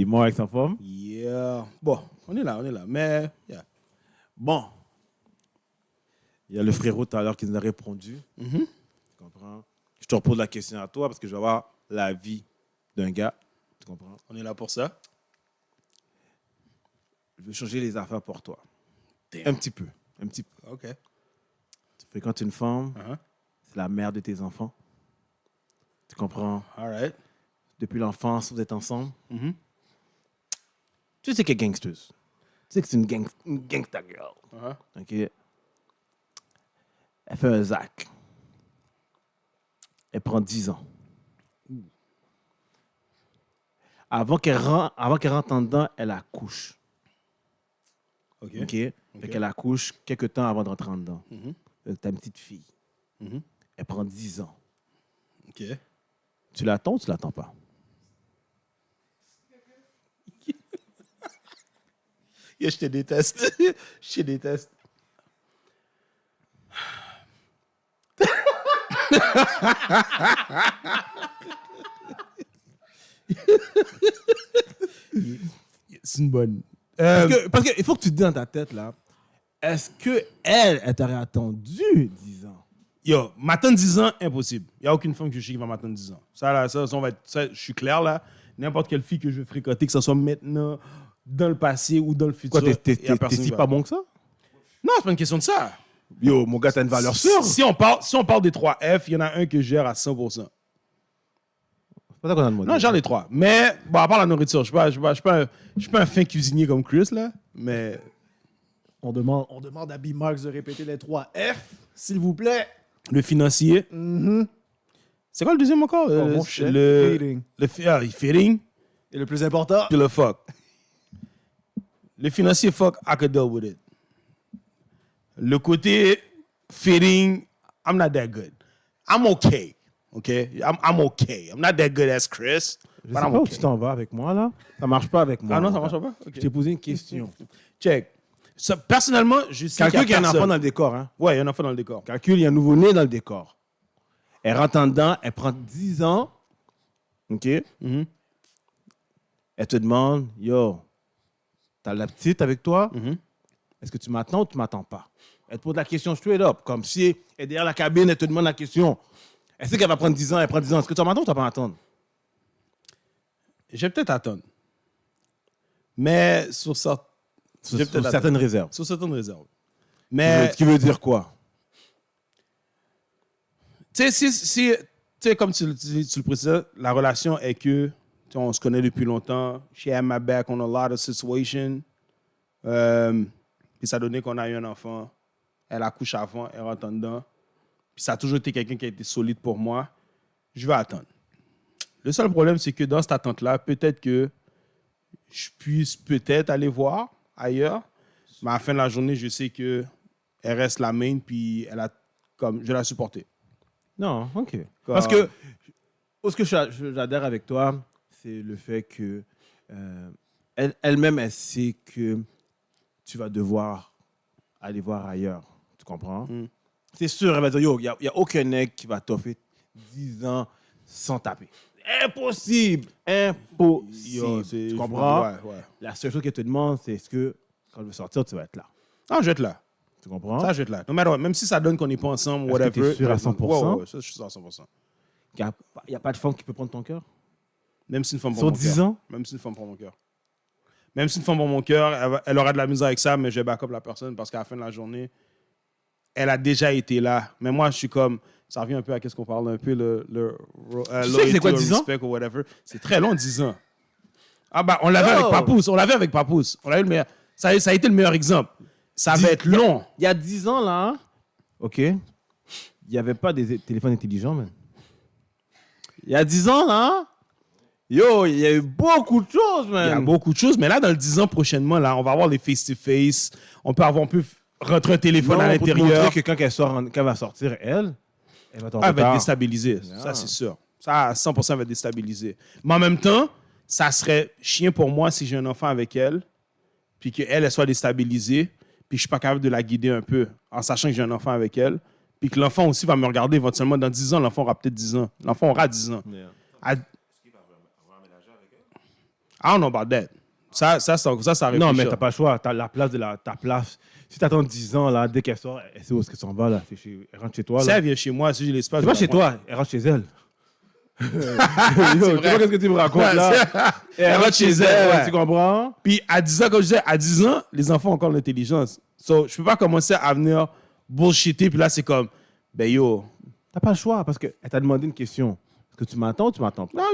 Il est mort avec sa femme? Yeah. Bon, on est là. Mais, yeah. Bon. Il y a le frérot tout à l'heure qui nous a répondu. Mhm. Tu comprends? Je te repose la question à toi parce que je vais avoir l'avis d'un gars. Tu comprends? On est là pour ça. Je veux changer les affaires pour toi. Damn. Un petit peu. OK. Tu fréquentes une femme, Uh-huh. c'est la mère de tes enfants. Tu comprends? All right. Depuis l'enfance, vous êtes ensemble. Mhm. Tu sais qu'elle est gangsteuse. Tu sais que c'est une gangsta girl. Uh-huh. OK? Elle fait un zac. Elle prend 10 ans. Avant qu'elle rentre en dedans, elle accouche. OK. OK? Fait qu'elle accouche quelques temps avant de rentrer en dedans. Mhm. T'as une petite fille. Mhm. Elle prend 10 ans. OK. Tu l'attends ou tu l'attends pas? Yeah, je te déteste. Je te déteste. C'est une bonne. Parce que il faut que tu te dis dans ta tête, là, est-ce qu'elle t'aurait attendu 10 ans? Yo, m'attendre 10 ans, impossible. Il n'y a aucune femme que je sais qui va m'attendre 10 ans. Ça, là, ça, on va être, ça, je suis clair, là. N'importe quelle fille que je vais fréquenter, que ce soit maintenant, dans le passé ou dans le futur. Quoi, t'es y a personne si qui va. pas bon que ça? Non, c'est pas une question de ça. Yo, mon gars, t'as une valeur sûre. Si on parle des 3 F, il y en a un que je gère à 100%. C'est pas ça qu'on a demandé. Non, je gère les 3. Mais, bon, à part la nourriture, je suis pas un fin cuisinier comme Chris, là. Mais, On demande à B-Marx de répéter les 3 F, s'il vous plaît. le financier. C'est quoi le deuxième encore? Oh, mon shit. Feeding. Feeding. Et le plus important, Puis le fuck. Le financier, fuck, I could deal with it. Le côté feeding, I'm not that good. I'm okay. Okay? I'm okay. I'm not that good as Chris. Je But sais I'm pas où okay. tu t'en vas avec moi, là. Ça marche pas avec moi. Ah non, mon ça marche gars. pas? Ok. Je t'ai posé une question. Check. Ça, personnellement, je sais Calcule qu'il y a un personne. enfant dans le décor, hein. Ouais, il y a un enfant dans le décor. Calcule, il y a un nouveau-né dans le décor. Elle rentre en dedans, elle prend 10 ans. OK? Mhm. Elle te demande, yo, t'as la petite avec toi? Mhm. Est-ce que tu m'attends ou tu m'attends pas? Elle te pose la question straight up, comme si elle est derrière la cabine, elle te demande la question. Elle sait qu'elle va prendre 10 ans, elle prend 10 ans. Est-ce que tu vas m'attendre ou tu vas pas m'attendre? Je vais peut-être attendre. Mais sur ça, Sur J'ai peut-être certaines réserves. sur certaines réserves. Mais, Ce qui veut dire quoi? tu sais, comme tu le précisais, la relation est que, tu sais, on se connaît depuis longtemps. She had my back on a lot of situations. Puis ça a donné qu'on a eu un enfant. Elle accouche avant, elle rentre en dedans. Puis ça a toujours été quelqu'un qui a été solide pour moi. Je vais attendre. Le seul problème, c'est que dans cette attente-là, peut-être que je puisse peut-être aller voir ailleurs. Mais à la fin de la journée, je sais que elle reste la main, puis elle a, comme, je vais la supporter. Non, OK. Comme- Parce que ce que j'adhère avec toi, c'est le fait que elle-même, elle sait que tu vas devoir aller voir ailleurs. Tu comprends? Mm. C'est sûr, elle va dire, yo, il n'y a aucun mec qui va t'offrir 10 ans sans taper. Impossible! Impossible. Yo, c'est- tu comprends? Ouais, ouais. La seule chose qu'elle te demande, c'est est-ce que quand elle veut sortir, tu vas être là. Non, je vais être là. Tu comprends? Ça, je vais être là. No matter what. Même si ça donne qu'on n'est pas ensemble, Est-ce que whatever. t'es sûr à 100%? Ouais, ça, je suis sûr à 100%. Il n'y a pas de femme qui peut prendre ton cœur? Même si une femme prend Sur mon 10 cœur. ans? Même si une femme prend mon cœur. Même si une femme prend mon cœur, elle aura de la misère avec ça, mais je vais back up la personne parce qu'à la fin de la journée, elle a déjà été là. Mais moi, je suis comme... Ça revient un peu à ce qu'on parle un peu, c'est quoi, 10 ans? respect ou whatever. C'est très long, 10 ans. Ah bah, on l'avait Oh! avec Papoose. On l'avait avec Papoose. On a eu le meilleur... ça a été le meilleur exemple. Ça va être long. Il y a 10 ans, là, OK, il n'y avait pas des téléphones intelligents, man. Il y a 10 ans, là, yo, il y a eu beaucoup de choses, man. Il y a beaucoup de choses, mais là, dans le 10 ans prochainement, là, on va avoir les face-to-face. On peut rentrer un téléphone Non, à pour te l'intérieur. montrer que quand elle va sortir, elle va tomber Elle va être tard. déstabilisée. Ça, c'est sûr. Ça, à 100%, elle va être déstabilisée. Mais en même temps, ça serait chien pour moi si j'ai un enfant avec elle, puis qu'elle soit déstabilisée, puis je suis pas capable de la guider un peu, en sachant que j'ai un enfant avec elle, puis que l'enfant aussi va me regarder éventuellement dans 10 ans. L'enfant aura peut-être 10 ans. L'enfant aura 10 ans. Yeah. I don't know about that. Ça réfléchit. Non, mais t'as pas le choix. T'as la place ta place. Si t'attends 10 ans, là, dès qu'elle sort, elle sait où est-ce qu'elle s'en va, là. Elle rentre chez toi, Si là. elle vient chez moi, si j'ai l'espace. C'est je pas vais chez la prendre. toi, elle rentre chez elle. Yo, tu vois qu'est-ce que tu me racontes, Ouais, là? Elle rentre chez elle, ouais. tu comprends? Puis à 10 ans, comme je disais, à 10 ans, les enfants ont encore l'intelligence. So, je peux pas commencer à venir bullshitter, puis là, c'est comme, ben yo. T'as pas le choix, parce qu'elle t'a demandé une question. Est-ce que tu m'attends ou tu m'attends pas? Non,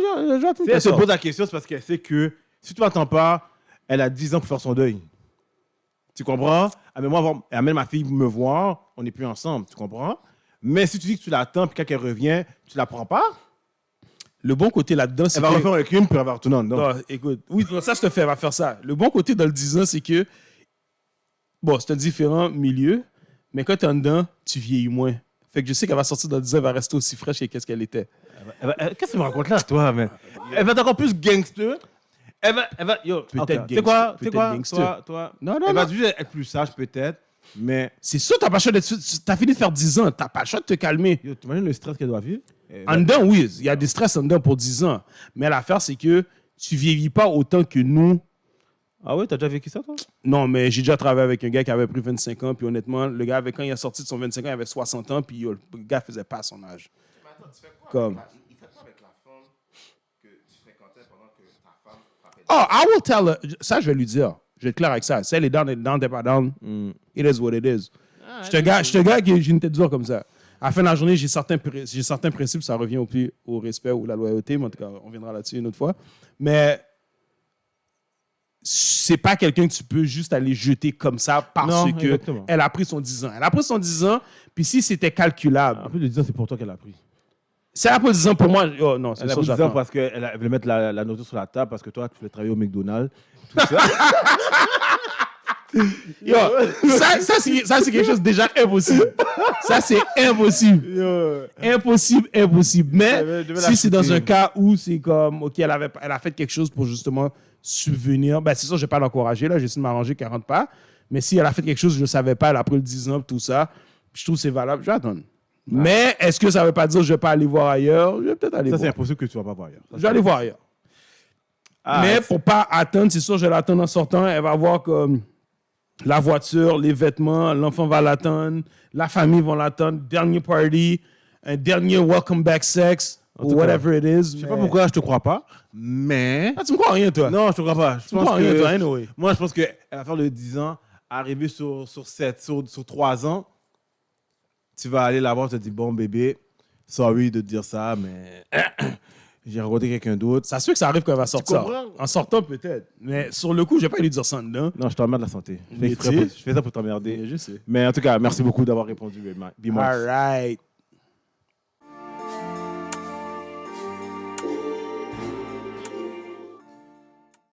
je vais Si elle se pose la question, c'est parce qu'elle sait que si tu m'attends pas, elle a 10 ans pour faire son deuil. Tu comprends? Elle amène ma fille me voir, on n'est plus ensemble, tu comprends? Mais si tu dis que tu l'attends, puis quand elle revient, tu la prends pas, Le bon côté là-dedans, c'est elle va que... refaire un crime, puis elle va retourner en dedans. Non, écoute, oui, non, ça, je te fais, elle va faire ça. Le bon côté dans le 10 ans, c'est que, bon, c'est un différent milieu, mais quand tu es en dedans, tu vieillis moins. Fait que je sais qu'elle va sortir dans 10 ans, elle va rester aussi fraîche que qu'est-ce qu'elle était. Qu'est-ce que tu me racontes là, toi, man? Elle va être encore plus gangster. Elle va, yo, Peut-être tu sais quoi? gangster, Tu sais quoi? peut-être gangster. Toi, Non, elle va non. juste être plus sage, peut-être, mais C'est sûr, t'as pas le choix d'être... T'as fini de faire 10 ans, t'as pas le choix de te calmer. yo, t'imagines le stress qu'elle doit vivre? En dedans, oui, il y a des stress en dedans pour 10 ans. Mais l'affaire, c'est que tu vieillis pas autant que nous. Ah ouais, t'as déjà vécu ça, toi? Non, mais j'ai déjà travaillé avec un gars qui avait pris 25 ans, puis honnêtement, le gars, quand il est sorti de son 25 ans, il avait 60 ans, puis yo, le gars faisait pas son âge. Comme... Il fait quoi avec la femme que tu fréquentais pendant que ta femme frappait? Oh, I will tell her. Ça, je vais lui dire. Je vais être clair avec ça. Si elle est down, t'es pas down. It is what it is. Je suis un gars qui j'ai une tête dure comme ça. À la fin de la journée, j'ai certains principes, ça revient au respect ou la loyauté, mais en tout cas, on viendra là-dessus une autre fois. Mais c'est pas quelqu'un que tu peux juste aller jeter comme ça parce Non, que exactement. elle a pris son 10 ans. Elle a pris son 10 ans, puis si c'était calculable, En plus de 10 ans, c'est pour toi qu'elle a pris. si elle a pris 10 ans pour moi, oh non, c'est Elle a ça, pris 10 ans j'attends. parce qu'elle voulait mettre la nourriture sur la table parce que toi, tu voulais travailler au McDonald's. Tout ça. Yo, ça, c'est quelque chose de déjà impossible. Ça, c'est impossible. Yo. Impossible. Mais Je vais la si c'est dans shooter. un cas où c'est comme, OK, elle a fait quelque chose pour justement subvenir, ben c'est sûr, je ne vais pas l'encourager, là, j'essaie de m'arranger qu'elle ne rentre pas. Mais si elle a fait quelque chose, je ne savais pas, elle a pris le 10 ans, tout ça, puis je trouve que c'est valable, je vais attendre. Mais est-ce que ça ne veut pas dire que je ne vais pas aller voir ailleurs? Je vais peut-être aller Ça, c'est voir. impossible que tu vas pas voir ailleurs. Je vais aller voir ailleurs. Ah, Mais pour pas attendre, c'est sûr, je vais l'attendre en sortant. Elle va voir comme la voiture, les vêtements, l'enfant va l'attendre, la famille va l'attendre, dernier party, un dernier welcome back sex, tout ou whatever it is. je sais pas pourquoi je te crois pas, mais... Ah, tu me crois rien, toi? Non, je te crois pas. Je tu me crois rien, toi, anyway. Moi, je pense qu'elle va faire le 10 ans, arriver sur 7, sur 3 ans, tu vas aller la voir, tu te dis, bon, bébé, sorry de te dire ça, mais j'ai rencontré quelqu'un d'autre. Ça se fait que ça arrive quand elle va sortir. comprends? En sortant, peut-être. Mais sur le coup, je vais pas lui dire ça dedans. Non, je t'emmerde la santé. Mais tu sais. Je fais ça pour t'emmerder. Je sais. Mais en tout cas, merci beaucoup d'avoir répondu, B-Max. All right.